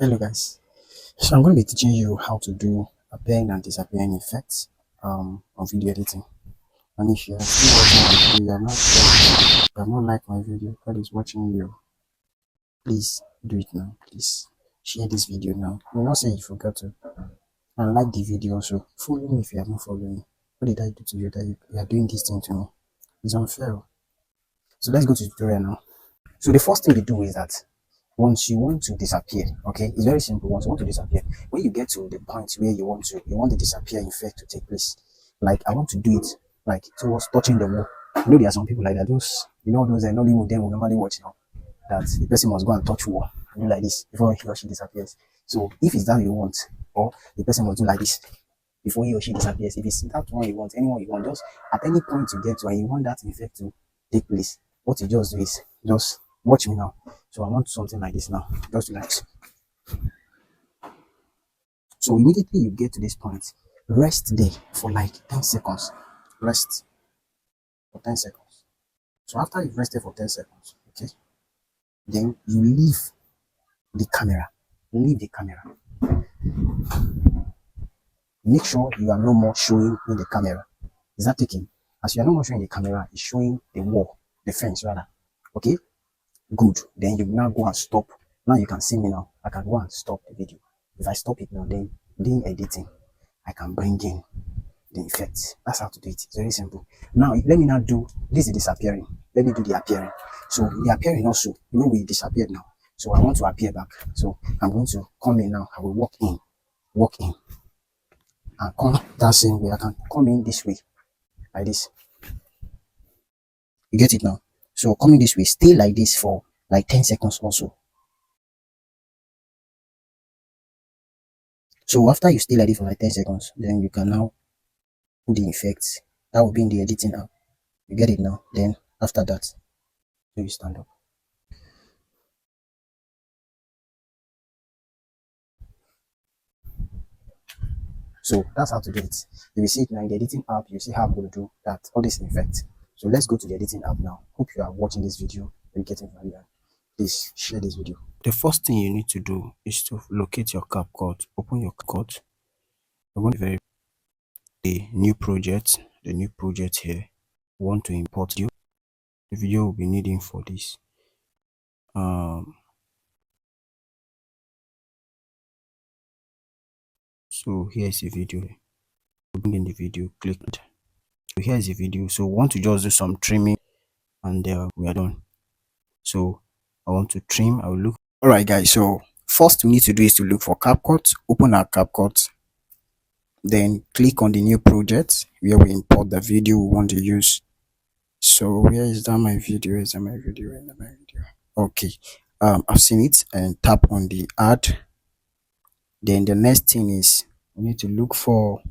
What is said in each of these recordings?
Hello guys, so I'm going to be teaching you how to do appearing and disappearing effects on video editing. And if you are still watching my video, you have not liked my video, God is watching you. Please do it now. Please share this video now. You not say you forgot to, and like the video also. Follow me if you have not followed me. What did I do to you that you are doing this thing to me? It's unfair. So let's go to the tutorial now. So the first thing you do is that once you want to disappear, okay, it's very simple. Once you want to disappear, when you get to the point where you want the disappear effect to take place, like I want to do it like towards touching the wall. You know, there are some people like that, those those Nollywood them will normally watch now, that the person must go and touch wall and do like this before he or she disappears. So if it's that you want, or the person must do like this before he or she disappears, if it's that one you want, anyone you want, just at any point you get to and you want that effect to take place, what you just do is just watch me now. So I want something like this now, just relax. So immediately you get to this point, rest there for like 10 seconds. Rest for 10 seconds. So after you've rested for 10 seconds, okay, then you leave the camera. Leave the camera. Make sure you are no more showing in the camera. Is that taking? As you are no more showing the camera, it's showing the wall, the fence rather. Okay? Good. Then you now go and stop. Now you can see me now. I can go and stop the video. If I stop it now, then doing editing, I can bring in the effects. That's how to do it. It's very simple. Now let me now do this is disappearing. Let me do the appearing. So the appearing also, we disappeared now. So I want to appear back. So I'm going to come in now. I will walk in, and come that same way. I can come in this way, like this. You get it now? So coming this way, stay like this for like 10 seconds also. So after you stay like this for like 10 seconds, then you can now put the effects. That will be in the editing app. You get it now? Then after that, so you stand up. So that's how to do it. You will see it now in the editing app. You see how I'm going to do that, all these effects. So let's go to the editing app now. Hope you are watching this video and getting value. Please share this video. The first thing you need to do is to locate your Capcut. Open your Capcut. You're going to very the new project here. We want to import you. The video will be needing for this. So here's the video. Bring in the video, click it. So here's the video. So we want to just do some trimming and we are done. So I want to trim. I will look. All right, guys. So first we need to do is to look for Capcut. Open our Capcut. Then click on the new project where we import the video we want to use. So where is that my video? Is that my video? Where is that my video? Okay. I've seen it, and tap on the add. Then the next thing is we need to look for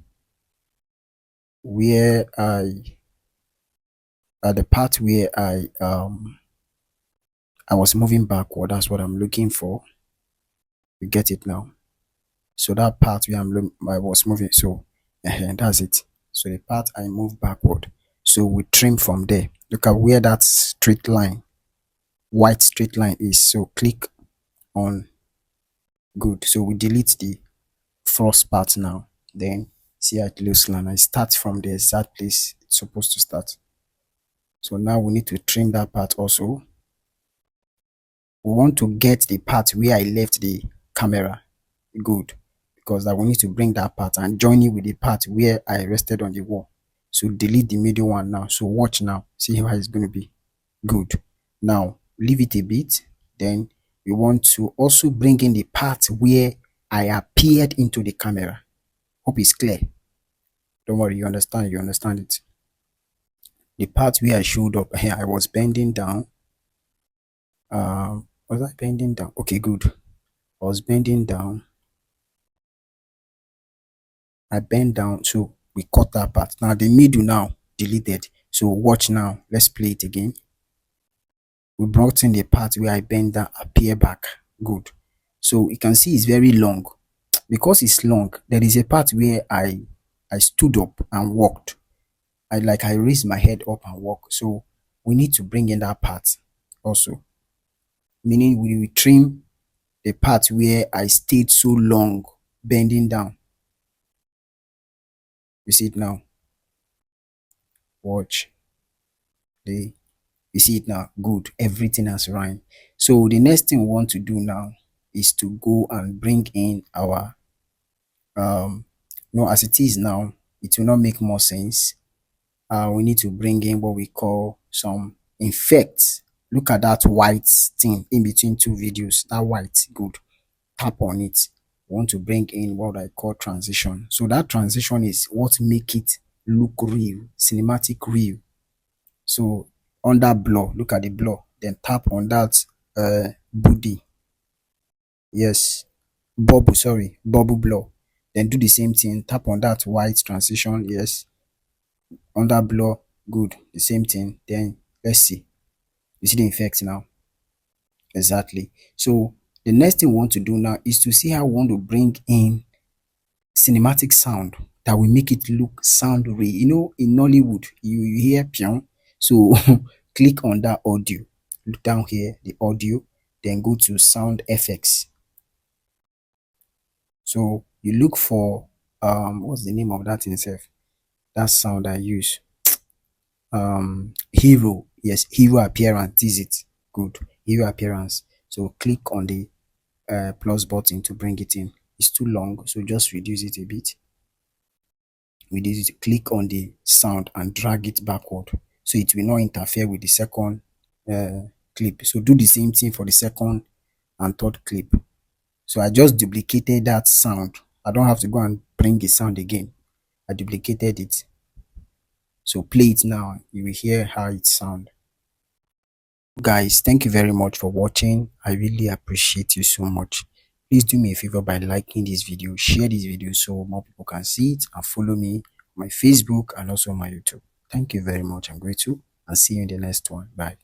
where the part where I was moving backward. That's what I'm looking for. You get it now? So that part where I was moving, so that's it. So the part I move backward, so we trim from there. Look at where that straight line, white straight line is. So click on good. So we delete the first part now. Then see how it looks like. I start from the exact place it's supposed to start. So now we need to trim that part also. We want to get the part where I left the camera. Good. Because I will need to bring that part and join it with the part where I rested on the wall. So delete the middle one now. So watch now. See how it's going to be. Good. Now leave it a bit. Then we want to also bring in the part where I appeared into the camera. Hope it's clear. Don't worry, you understand it. The part where I showed up here, I was bending down. Was I bending down? Okay, good. I was bending down. I bend down, so we cut that part. Now the middle now deleted. So watch now. Let's play it again. We brought in the part where I bend down, appear back. Good. So you can see it's very long. Because it's long, there is a part where I stood up and walked. I raised my head up and walked. So we need to bring in that part also. Meaning we will trim the part where I stayed so long bending down. You see it now. Watch. The You see it now. Good. Everything has rhymed. So the next thing we want to do now is to go and bring in our as it is now, it will not make more sense. We need to bring in what we call some effects. Look at that white thing in between two videos. That white, good. Tap on it. We want to bring in what I call transition. So that transition is what make it look real, cinematic real. So under blur, look at the blur, then tap on that body. Yes, bubble, sorry, bubble blur. Then do the same thing, tap on that white transition. Yes, under blur, good, the same thing. Then let's see, you see the effect now. Exactly. So the next thing we want to do now is to see how we want to bring in cinematic sound that will make it look sound real. In Nollywood, you hear piano. So click on that audio. Look down here, the audio, then go to sound effects. So you look for what's the name of that in itself? That sound I use. Hero. Yes, hero appearance. Is it good? Hero appearance. So click on the plus button to bring it in. It's too long, so just reduce it a bit. Reduce it. Click on the sound and drag it backward, so it will not interfere with the second clip. So do the same thing for the second and third clip. So I just duplicated that sound. I don't have to go and bring the sound again. I duplicated it. So play it now. You will hear how it sounds. Guys, thank you very much for watching. I really appreciate you so much. Please do me a favor by liking this video, share this video so more people can see it, and follow me on my Facebook and also my YouTube. Thank you very much. I'm grateful, and see you in the next one. Bye.